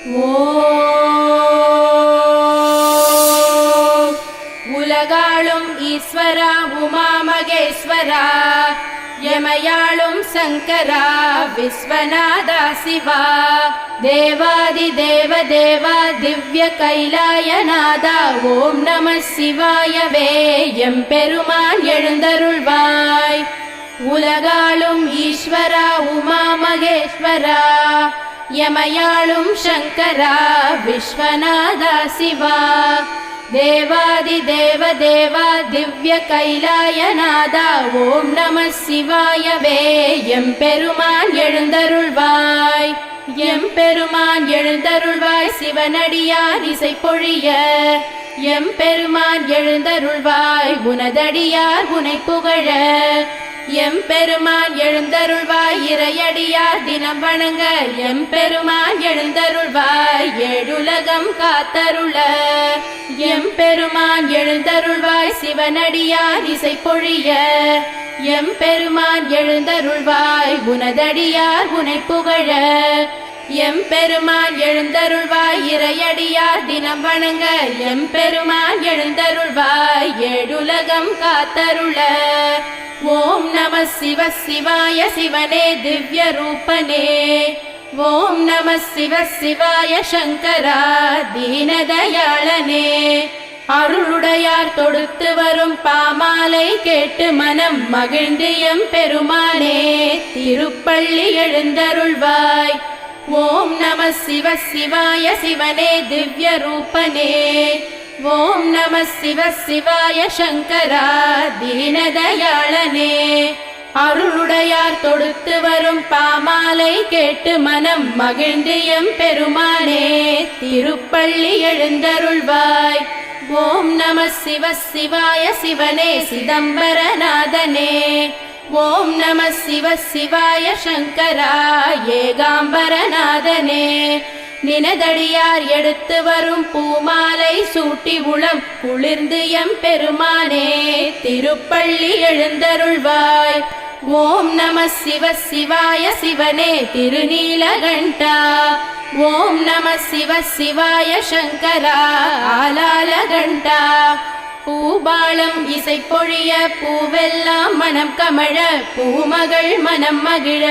ஓம் உலகாளும் ஈஸ்வரா உமா மகேஸ்வரா யமயாளும் சங்கரா விஸ்வநாதா சிவா தேவாதி தேவ தேவா திவ்ய கைலாயநாதா ஓம் நம சிவாயவே எம்பெருமான் எழுந்தருள்வாய். உலகாளும் ஈஸ்வரா உமா மகேஸ்வரா யமயாளும் சங்கரா விஸ்வநாதா சிவா தேவாதி தேவ தேவா திவ்ய கைலாயநாதா ஓம் நம சிவாயவே எம்பெருமான் எழுந்தருள்வாய். எம்பெருமான் எழுந்தருள்வாய் சிவனடியார் இசை பொழிய எம்பெருமான் எழுந்தருள்வாய் உனதடியார் உனை புகழ எம்பெருமான் எழுந்தருள்வாய் இறையடியார் தினம் வணங்க எம்பெருமான் எழுந்தருள்வாய் ஏழுலகம் காத்தருள எம்பெருமான் எழுந்தருள்வாய் சிவனடியார் இசை பொழிய எம்பெருமான் எழுந்தருள்வாய் உனதடியார் உனை புகழ எம்பெருமான் எழுந்தருள்வாய் இறையடியார் தினம் வணங்க எம்பெருமான் எழுந்தருள்வாய் ஏழுலகம் காத்தருள. ஓம் நம சிவ சிவாய சிவனே திவ்ய ரூபனே ஓம் நம சிவ சிவாய சங்கரா தீனதயாளனே அருளுடையார் தொடுத்து வரும் பாமாலை கேட்டு மனம் மகிழ்ந்து எம்பெருமானே திருப்பள்ளி எழுந்தருள்வாய். ஓம் நம சிவ சிவாய சிவனே திவ்ய ரூபனே ஓம் நம சிவ சிவாய சங்கரா தீனதயாளனே அருளுடையார் தொடுத்து வரும் பாமாலை கேட்டு மனம் மகிழ்ந்து எம்பெருமானே திருப்பள்ளி எழுந்தருள்வாய். ஓம் நம சிவ சிவாய சிவனே சிதம்பரநாதனே ஓம் நம சிவ சிவாய சங்கரா ஏகாம்பரநாதனே நினதடியார் எடுத்து வரும் பூமாலை சூட்டி உளம் குளிர்ந்து எம்பெருமானே திருப்பள்ளி எழுந்தருள்வாய். ஓம் நம சிவ சிவாய சிவனே திருநீலகண்டா ஓம் நம சிவ சிவாய சங்கரா ஆலாலகண்டா பூபாலம் இசை பொழிய பூவெல்லாம் மனம் கமழ பூமகள் மனம் மகிழ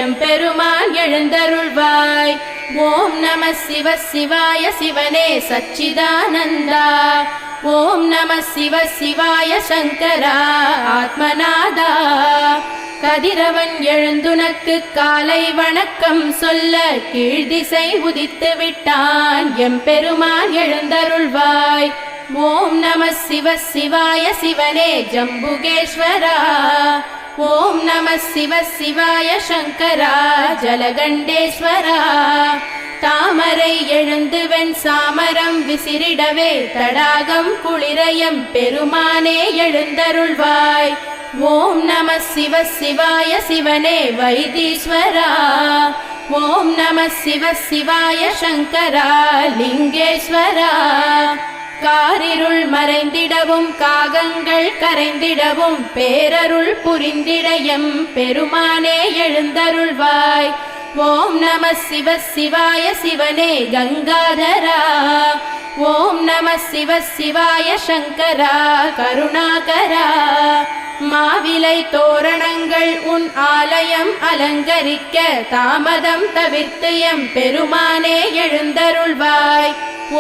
எம்பெருமான் எழுந்தருள்வாய். ஓம் நம சிவ சிவாய சிவனே சச்சிதானந்தா ஓம் நம சிவ சிவாய சங்கரா ஆத்மநாதா கதிரவன் எழுந்துனக்கு காலை வணக்கம் சொல்ல கீழ்திசை உதித்து விட்டான் எம்பெருமான் எழுந்தருள்வாய். ஓம் நம சிவ சிவாய சிவனே ஜம்புகேஸ்வரா ஓம் நம சிவ சிவாய சங்கரா ஜலகண்டேஸ்வரா தாமரை எழுந்துவன் சாமரம் விசிறிடவே தடாகம் குளிரயம் பெருமானே எழுந்தருள்வாய். ஓம் நம சிவ சிவாய சிவனே வைத்தீஸ்வரா ஓம் நம சிவ சிவாய சங்கரா லிங்கேஸ்வரா காரிருள் மறைந்திடவும் காகங்கள் கரைந்திடவும் பேரருள் புரிந்திடயம் பெருமானே எழுந்தருள்வாய். ஓம் நம சிவ சிவாய சிவனே கங்காதரா ஓம் நம சிவ சிவாய சங்கரா கருணாகரா மாவிலை தோரணங்கள் உன் ஆலயம் அலங்கரிக்க தாமதம் தவிர்த்து எம்பெருமானே எழுந்தருள்வாய்.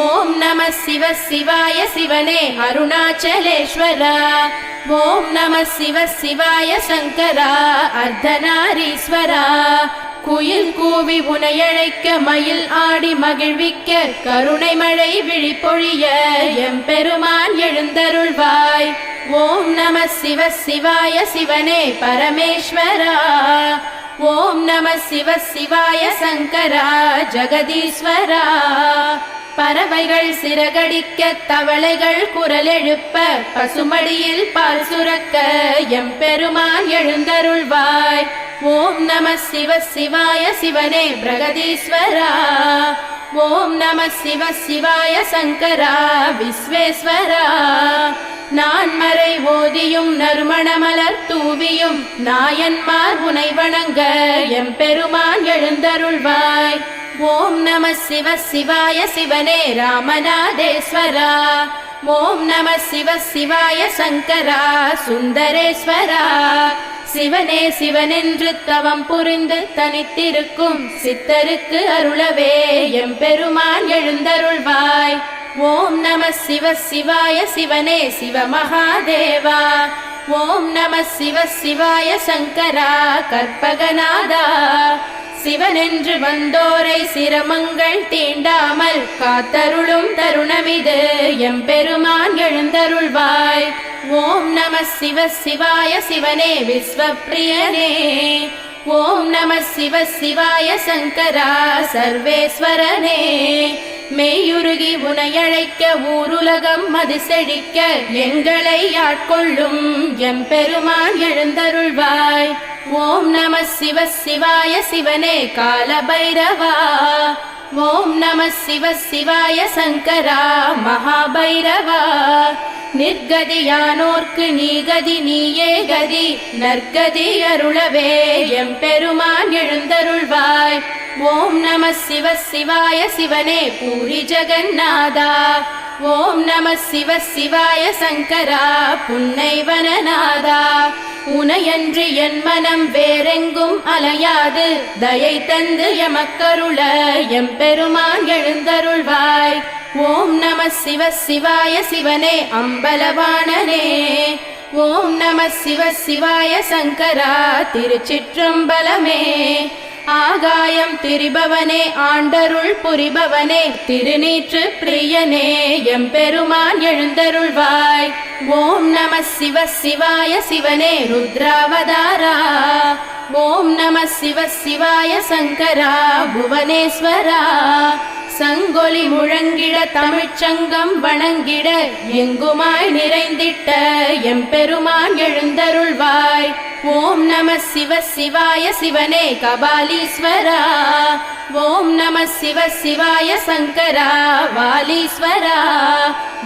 ஓம் நம சிவ சிவாய சிவனே அருணாச்சலேஸ்வரா ஓம் நம சிவ சிவாய சங்கரா அர்த்தநாரீஸ்வரா குயில் கூவி உனையழைக்க மயில் ஆடி மகிழ்விக்க கருணை மழை விழிப்பொழிய எம்பெருமான் எழுந்தருள்வாய். ஓம் நம சிவ சிவாய சிவனே பரமேஸ்வரா ஓம் நம சிவ சிவாய சங்கரா ஜெகதீஸ்வரா பறவைகள் சிறகடிக்க தவளைகள் குரல் எழுப்ப பசுமடியில் பால் சுரக்க எம்பெருமான் எழுந்தருள்வாய். ஓம் நம சிவ சிவாய சிவனே பிரகதீஸ்வரா ஓம் நம சிவ சிவாய சங்கரா விஸ்வேஸ்வரா நான்மறை ஓதியும் நறுமணமலர் தூவியும் நாயன்மார் உனை வணங்க எம்பெருமான் எழுந்தருள்வாய். ஓம் நம சிவ சிவாய சிவனே ராமநாதேஸ்வரா. ஓம் நம சிவ சிவாய சங்கரா சுந்தரேஸ்வரா. சிவனே சிவனென்று தவம் புரிந்து தனித்திருக்கும் சித்தருக்கு அருளவே எம்பெருமான் எழுந்தருள்வாய். ஓம் நம சிவ சிவாய சிவனே சிவமகாதேவா. ஓம் நம சிவ சிவாய சங்கரா கற்பகநாதா. சிவனென்று வந்தோரை சிரமங்கள் தீண்டாமல் காத்தருளும் தருணமிது எம்பெருமான் எழுந்தருள்வாய். ஓம் நம சிவ சிவாய சிவனே விஸ்வப்ரியனே. ஓம் நம சிவ சிவாய சங்கரா சர்வேஸ்வரனே. மெய்யுருகி உனையழைக்க ஊருலகம் அது செழிக்க எங்களை ஆட்கொள்ளும் எம்பெருமான் எழுந்தருள்வாய். ஓம் நம சிவ சிவாய சிவனே காலபைரவா. ஓம் நம சிவ சிவாய சங்கரா மகாபைரவா. நிர்கதியானோர்க்கு நீகதி நீயே கதி நற்கதி அருளவே எம்பெருமான் எழுந்தருள்வாய். ஓம் நம சிவ சிவாய சிவனே பூரி ஜெகநாதா. ஓம் நம சிவ சிவாய சங்கரா புன்னைவனநாதா. உனையன்றி என் மனம் வேறெங்கும் அலையாது தயை தந்து எமக்கருள எம்பெருமான் எழுந்தருள்வாய். ஓம் நம சிவ சிவாய சிவனே அம்பலவாணனே. ஓம் நம சிவ சிவாய சங்கரா திருச்சிற்றம்பலமே. ஆகாயம் திரிபவனே ஆண்டருள் புரிபவனே திருநீற்று பிரியனே எம்பெருமான் எழுந்தருள்வாய். ஓம் நம சிவ சிவாய சிவனே ருத்ராவதாரா. ஓம் நம சிவ சிவாய சங்கரா புவனேஸ்வரா. சங்கொலி முழங்கிட தமிழ்ச்சங்கம் வணங்கிட எங்குமாய் நிறைந்திட்ட எம்பெருமான் எழுந்தருள்வாய். ஓம் நம சிவ சிவாய சிவனே கபாலீஸ்வரா. ஓம் நம சிவ சிவாய சங்கரா வாலீஸ்வரா.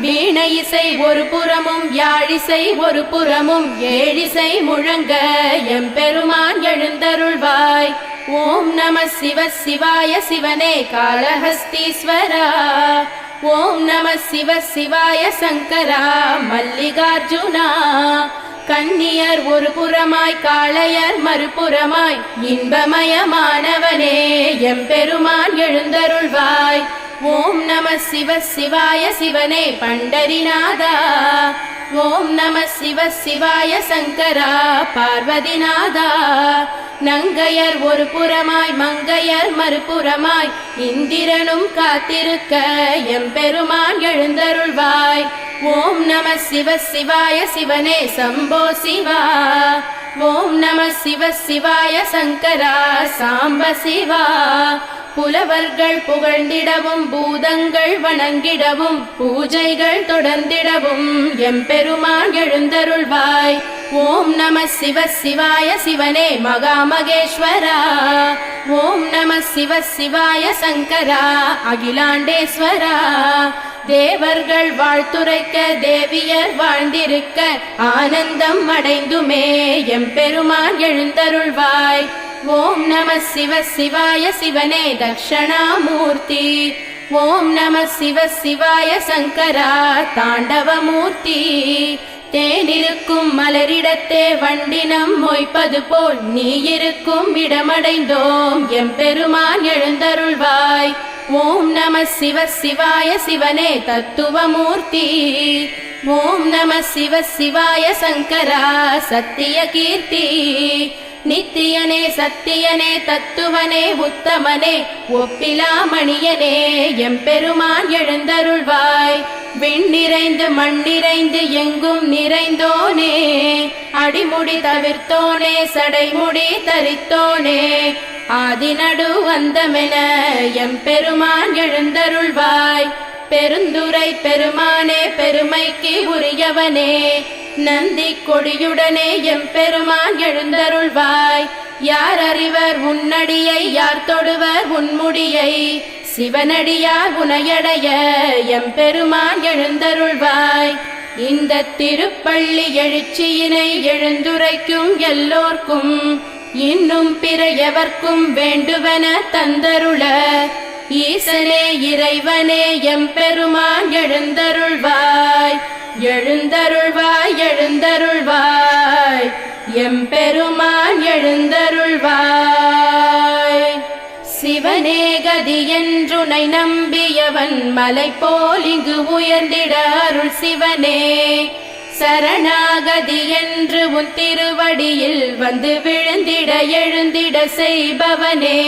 வீணை இசை ஒரு புறமும் யாழிசை ஒரு புறமும் ஏழிசை முழங்க எம்பெருமான் எழுந்தருள்வாய். ஓம் நம சிவ சிவாய சிவனே காளஹஸ்தீஸ்வரா. ஓம் நம சிவ சிவாய சங்கரா மல்லிகார்ஜுனா. கன்னியர் ஒரு புறமாய் காளையர் மறுபுறமாய் இன்பமயமானவனே எம்பெருமான் எழுந்தருள்வாய். ஓம் நம சிவ சிவாய சிவனே பண்டரிநாதா. ஓம் நம சிவ சிவாய சங்கரா பார்வதிநாதா. நங்கையர் ஒரு புறமாய் மங்கையர் மறுபுறமாய் இந்திரனும் காத்திருக்க எம்பெருமான் எழுந்தருள்வாய். ஓம் நம சிவ சிவாய சிவனே சம்போ சிவா. ஓம் நம சிவ சிவாய சங்கரா சாம்ப சிவா. புலவர்கள் புகழ்ந்திடவும் பூதங்கள் வணங்கிடவும் பூஜைகள் தொடர்ந்திடவும் எம்பெருமான் எழுந்தருள்வாய். ஓம் நம சிவ சிவாய சிவனே மகாமகேஸ்வரா. ஓம் நம சிவ சிவாய சங்கரா அகிலாண்டேஸ்வரா. தேவர்கள் வாழ்த்துரைக்க தேவியர் வாழ்ந்திருக்க ஆனந்தம் அடைந்துமே எம்பெருமான் எழுந்தருள்வாய். ஓம் நம சிவ சிவாய சிவனே தக்ஷணாமூர்த்தி. ஓம் நம சிவ சிவாய சங்கரா தாண்டவமூர்த்தி. தேனிருக்கும் மலரிடத்தே வண்டினம் மொய்ப்பது போல் நீ இருக்கும் இடமடைந்தோம் எம்பெருமான் எழுந்தருள்வாய். ஓம் நம சிவ சிவாய சிவனே தத்துவமூர்த்தி. ஓம் நம சிவ சிவாய சங்கரா சத்திய கீர்த்தி. நித்தியனே சத்தியனே தத்துவனே உத்தமனே ஒப்பிலாமணியனே எம்பெருமான் எழுந்தருள்வாய். விண்ணிறைந்து மண்ணிறைந்து எங்கும் நிறைந்தோனே அடிமுடி தவிர்த்தோனே சடைமுடி தரித்தோனே ஆதிநடு அந்தமென எம்பெருமான் எழுந்தருள்வாய். பெருந்துரை பெருமானே பெருமைக்கு உரியவனே நந்தி கொடியுடனே எம்பெருமான் எழுந்தருள்வாய். யார் அறிவர் உன்னடியை யார் தொடுவர் உன்முடியை சிவனடியார் உனையடைய எம்பெருமான் எழுந்தருள்வாய். இந்த திருப்பள்ளி எழுச்சியினை எழுந்துரைக்கும் எல்லோர்க்கும் இன்னும் பிற எவர்க்கும் வேண்டுவன தந்தருள ஈசனே இறைவனே எம்பெருமான் எழுந்தருள்வாய் எழுந்தருள்வாய் எழுந்தருள்வாய் எம்பெருமான் எழுந்தருள்வாய். சிவனே கதி என்றுனை நம்பியவன் மலை போல் இங்கு உயர்ந்திட அருள் சிவனே. சரணாகதி என்று உன் திருவடியில் வந்து விழுந்திட எழுந்திட செய்பவனே.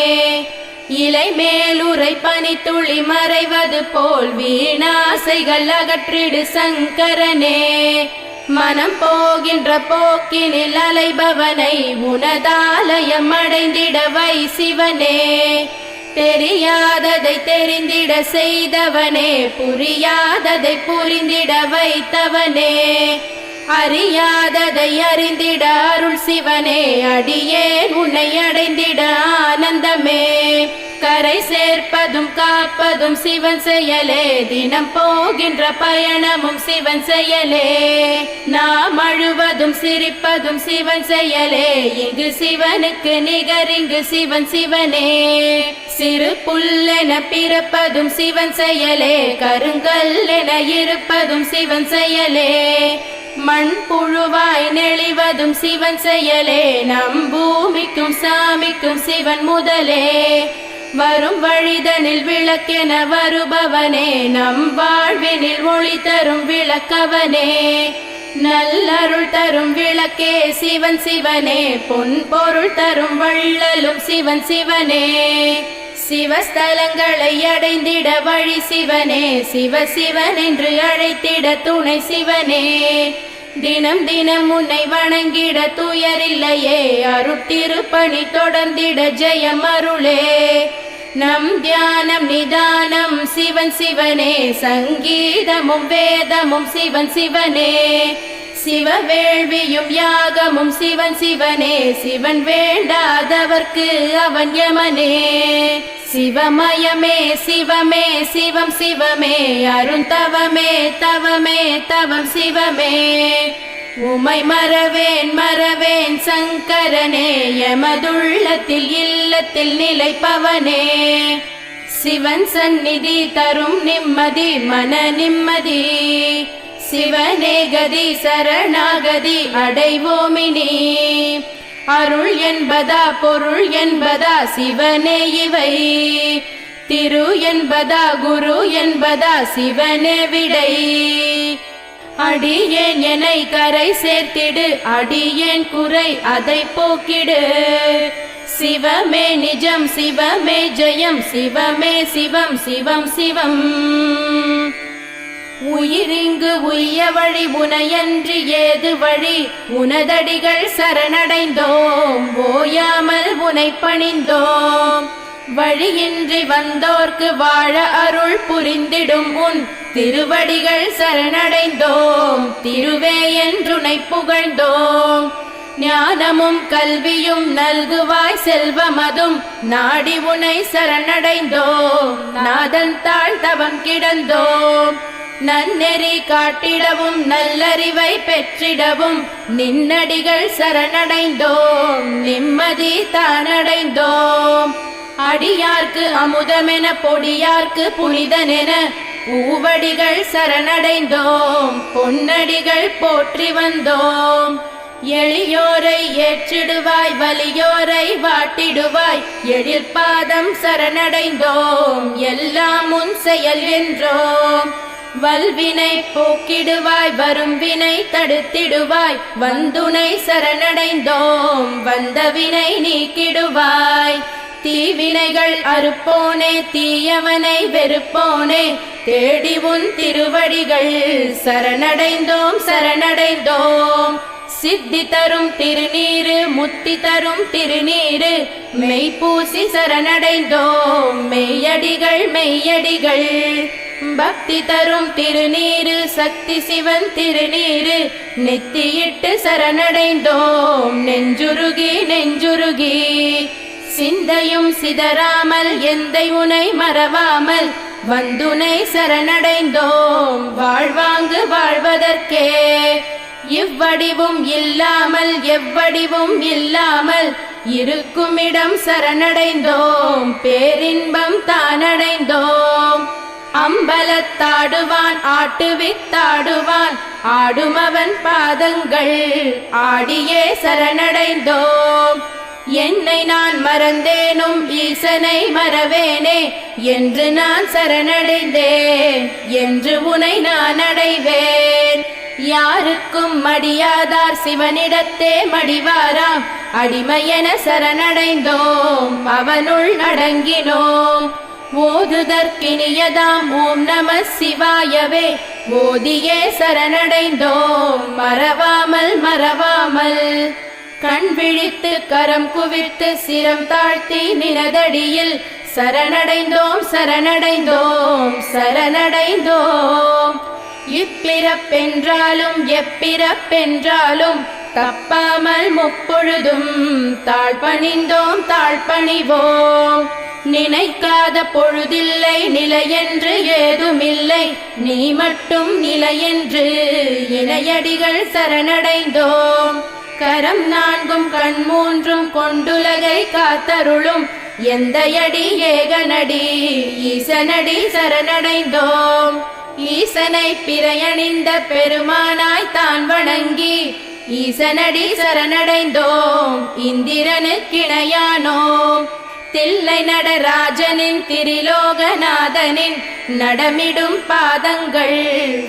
இலை மேலுரை பனித்துளி மறைவது போல் வீணாசைகள் அகற்றிடு சங்கரனே. மனம் போகின்ற போக்கினில் அலைபவனை உனதாலயம் அடைந்திட வை சிவனே. தெரியாததை தெரிந்திட செய்தவனே புரியாததை புரிந்திட வைத்தவனே. அறியாததை அறிந்திட அருள் சிவனே அடியேன் உன்னை அடைந்திட ஆனந்தமே. கரை சேர்ப்பதும் காப்பதும் சிவன் செயலே தினம் போகின்ற பயணமும் சிவன் செயலே. நாம் அழுவதும் சிரிப்பதும் சிவன் செயலே இங்கு சிவனுக்கு நிகர் இங்கு சிவன் சிவனே. சிறு புல்லென பிறப்பதும் சிவன் செயலே கருங்கல் என இருப்பதும் சிவன் செயலே. மண் புழுவாய் நெளிவதும் சிவன் செயலே நம் பூமிக்கும் சாமிக்கும் சிவன் முதலே. வரும் வழிதனில் விளக்கென வருபவனே நம் வாழ்வினில் ஒளி தரும் விளக்கவனே. நல்லருள் தரும் விளக்கே சிவன் சிவனே பொன் பொருள் தரும் வள்ளலும் சிவன் சிவனே. சிவஸ்தலங்களை அடைந்திட வழி சிவனே சிவ சிவன் என்று அழைத்திட துணை சிவனே. தினம் தினம் உன்னை வணங்கிட துயரில்லையே அருட்திருப்பணி தொடர்ந்திட ஜெயம் அருளே. நம் தியானம் நிதானம் சிவன் சிவனே சங்கீதமும் வேதமும் சிவன் சிவனே. சிவ வேள்வியும் யாகமும் சிவன் சிவனே சிவன் வேண்டாதவர்க்கு அவன் யமனே. சிவமயமே சிவமே சிவம் சிவமே அருந்தவமே தவமே தவம் சிவமே. உமை மறவேன் மறவேன் சங்கரனே எமதுள்ளத்தில் இல்லத்தில் நிலைப்பவனே. சிவன் சந்நிதி தரும் நிம்மதி மன நிம்மதி. சிவனே கதி சரணாகதி அடைவோமினி. அருள் என்பதா பொருள் என்பதா சிவனே இவை. திரு என்பதா குரு என்பதா சிவனே விடை. அடியேன் என்னை கரை சேர்த்திடு அடியேன் குறை அதை போக்கிடு. சிவமே நிஜம் சிவமே ஜெயம் சிவமே சிவம் சிவம் சிவம். உயிரிங்கு உய்ய வழி உனையன்றி ஏது வழி. உனதடிகள் சரணடைந்தோம் ஓயாமல் உனை பணிந்தோம். வழியின்றி வந்தோர்க்கு வாழ அருள் புரிந்திடும் உன் திருவடிகள் சரணடைந்தோம். திருவே என்றுனை புகழ்ந்தோம். ஞானமும் கல்வியும் நல்குவாய் செல்வமதும் நாடி உனை சரணடைந்தோம். நாதன் தாழ் தவம் கிடந்தோம். நன்னெறி காட்டிடவும் நல்லறிவை பெற்றிடவும் நின்னடிகள் சரணடைந்தோம். நிம்மதி தானடைந்தோம். அடியார்க்கு அமுதமென பொடியார்க்கு புனிதனென பூவடிகள் சரணடைந்தோம். பொன்னடிகள் போற்றி வந்தோம். எளியோரை ஏற்றிடுவாய் வலியோரை வாட்டிடுவாய். எழில் பாதம் சரணடைந்தோம். எல்லாம் உன் செயல் என்றோம். வல்வினை போக்கிடுவாய் வரும் வினை தடுத்திடுவாய். வந்துனை சரணடைந்தோம். வந்த வினை நீக்கிடுவாய். தீவினைகள் அறுப்போனே தீயவனை வெறுப்போனே. தேடி உன் திருவடிகள் சரணடைந்தோம் சரணடைந்தோம். சித்தி தரும் திருநீரு முத்தி தரும் திருநீரு. மெய்ப்பூசி சரணடைந்தோம். மெய்யடிகள் மெய்யடிகள். பக்தி தரும் திருநீரு சக்தி சிவன் திருநீரு. நெத்தியிட்டு சரணடைந்தோம் நெஞ்சுருகி நெஞ்சுருகி. சிந்தையும் சிதறாமல் எந்தை உனை மறவாமல் வந்துனை சரணடைந்தோம். வாழ்வாங்கு வாழ்வதற்கே இவ்வடிவும் இல்லாமல் எவ்வடிவும் இல்லாமல் இருக்குமிடம் சரணடைந்தோம், பேரின்பம் தானடைந்தோம். அம்பலத்தாடுவான் ஆட்டுவித்தாடுவான், ஆடுமவன் பாதங்கள் ஆடியே சரணடைந்தோம். என்னை நான் மறந்தேனும் ஈசனை மறவேனே, என்று நான் சரணடைந்தேன், என்று உனை நான் அடைவேன். யாருக்கும் மடியாதார் சிவனிடத்தே மடிவாராம், அடிமையென சரணடைந்தோம், அவனுள் அடங்கினோம். ஓதுதற்கினியதாம் ஓம் நம சிவாயவே, ஓதியே சரணடைந்தோம், மறவாமல் மறவாமல். கண் விழித்து கரம் குவித்து சிரம் தாழ்த்தி நினதடியில் சரணடைந்தோம் சரணடைந்தோம் சரணடைந்தோம். இப்பிறப்பென்றாலும் எப்பிறப்பென்றாலும் தப்பாமல் முப்பொழுதும் தாழ்பணிந்தோம் தாழ்பணிவோம். நினைக்காத பொழுதில்லை நிலையென்று ஏதுமில்லை, நீ மட்டும் நிலையென்று இணையடிகள் சரணடைந்தோம். கரம் நான்கும் கண் மூன்றும் கொண்டுலகை காத்தருளும் எந்தையடி ஏகனடி ஈசனடி சரணடைந்தோம். ஈசனை பிறையணிந்த பெருமானாய் தான் வணங்கி ஈசனடி சரணடைந்தோம், இந்திரனுக்கிணையானோம். தில்லை நடராஜனின் திரிலோகநாதனின் நடமிடும் பாதங்கள்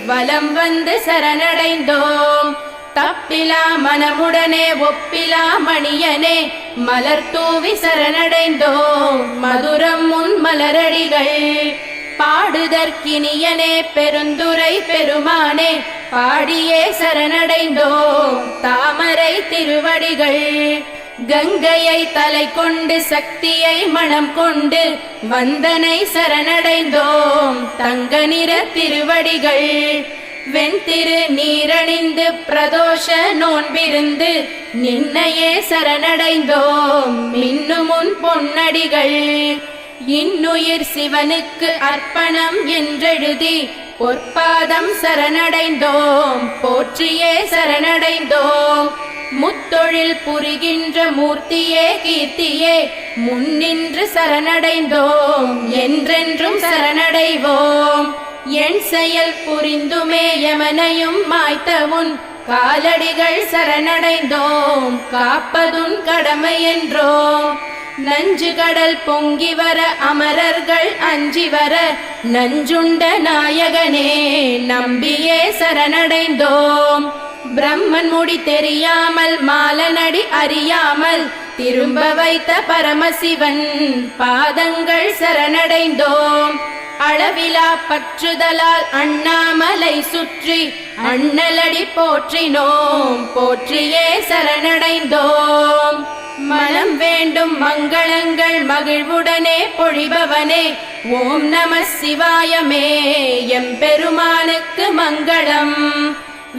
வலம் வந்து சரணடைந்தோம். தப்பிலா மனமுடனே ஒப்பிலா மணியனே மலர் தூவி சரணடைந்தோம், மதுரம் முன் மலரடிகள். பாடுதற்கினியனே பெருந்துரை பெருமானே, பாடியே சரணடைந்தோம், தாமரை திருவடிகள். கங்கையை தலை கொண்டு சக்தியை மனம் கொண்டு வந்தனை சரணடைந்தோம், தங்க நிற திருவடிகள். வெண்திரு நீரணிந்து பிரதோஷ நோன்பிருந்து நின்னையே சரணடைந்தோம், மின்னுமுன் பொன்னடிகள். இன்னுயிர் சிவனுக்கு அர்ப்பணம் என்றெழுதி பொற்பாதம் சரணடைந்தோம், போற்றியே சரணடைந்தோம். முத்தொழில் புரிகின்ற மூர்த்தியே கீர்த்தியே முன்னின்று சரணடைந்தோம், என்றென்றும் சரணடைவோம். என் செயல் புரிந்துமே யமனையும் மாய்த்தவுன் காலடிகள் சரணடைந்தோம், காப்பதுன் கடமை என்றோம். நஞ்சு கடல் பொங்கி வர அமரர்கள் அஞ்சி வர நஞ்சுண்ட நாயகனே நம்பியே சரணடைந்தோம். பிரம்மன் முடி தெரியாமல் மாலனடி அறியாமல் திரும்ப வைத்த பரமசிவன் பாதங்கள் சரணடைந்தோம். அளவிலா பற்றுதலால் அண்ணாமலை சுற்றி அண்ணலடி போற்றினோம், போற்றியே சரணடைந்தோம். மனம் வேண்டும் மங்களங்கள் மகிழ்வுடனே பொழிபவனே, ஓம் நம சிவாயமே எம்பெருமானுக்கு மங்களம்.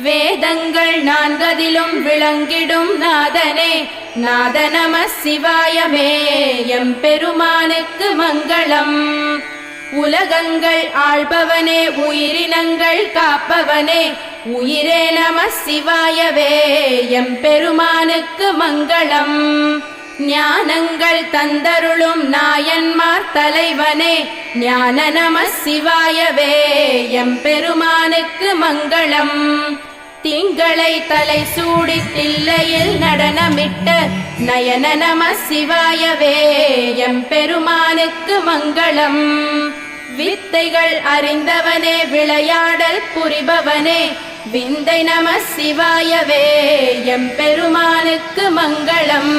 வேதங்கள் நான்கதிலும் விளங்கிடும் நாதனே, நாத நம சிவாயமே எம்பெருமானுக்கு மங்களம். உலகங்கள் ஆள்பவனே உயிரினங்கள் காப்பவனே, உயிரே நம சிவாயவே எம்பெருமானுக்கு மங்களம். ஞானங்கள் தந்தருளும் நாயன்மார் தலைவனே, ஞான நம சிவாயவே எம்பெருமானுக்கு மங்களம். திங்களை தலை சூடி தில்லையில் நடனமிட்ட நயன நம சிவாயவே எம்பெருமானுக்கு மங்களம். வித்தைகள் அறிந்தவனே விளையாடல் புரிபவனே, விந்தை நம சிவாயவே எம்பெருமானுக்கு மங்களம்.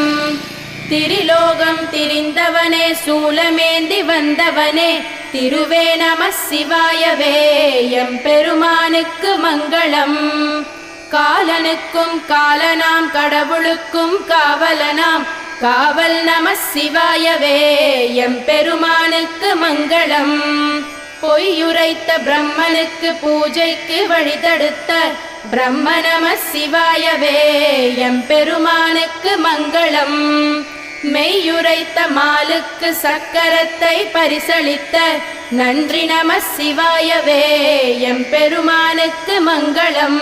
திரிலோகம் திரிந்தவனே சூலமேந்தி வந்தவனே, திருவே நம சிவாயவே எம்பெருமானுக்கு மங்களம். காலனுக்கும் காலனாம் கடவுளுக்கும் காவலனாம், காவல் நம சிவாயவே எம்பெருமானுக்கு மங்களம். பொய்யுரைத்த பிரம்மனுக்கு பூஜைக்கு வழிதடுத்த பிரம்ம நம சிவாயவே எம்பெருமானுக்கு மங்களம். மெய்யுரைத்த மாலுக்கு சக்கரத்தை பரிசளித்த நன்றி நம சிவாயவே எம்பெருமானுக்கு மங்களம்.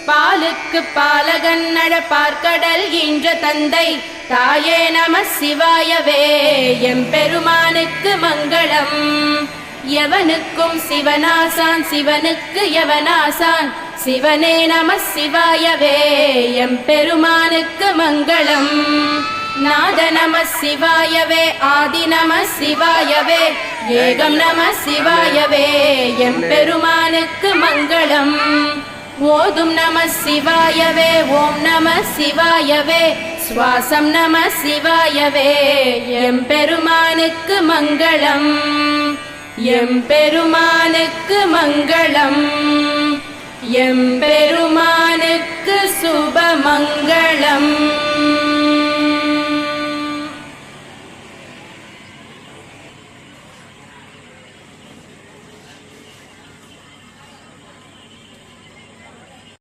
பாலுக்கு பாலகன் பார்க்கடல் ஈன்ற தந்தை தாயே நம சிவாயவே எம்பெருமானுக்கு மங்களம். எவனுக்கும் சிவனாசான் சிவனுக்கு எவனாசான் சிவனே நம சிவாயவே எம்பெருமானுக்கு மங்களம். நாத நம சிவாயவே ஆதி நம சிவாயவே ஏகம் நம சிவாயவே எம்பெருமானுக்கு மங்களம். ஓதும் நம சிவாயவே ஓம் நம சிவாயவே சுவாசம் நம சிவாயவே எம்பெருமானுக்கு மங்களம். எம்பெருமானுக்கு மங்களம். எம்பெருமானுக்கு சுபமங்களம்.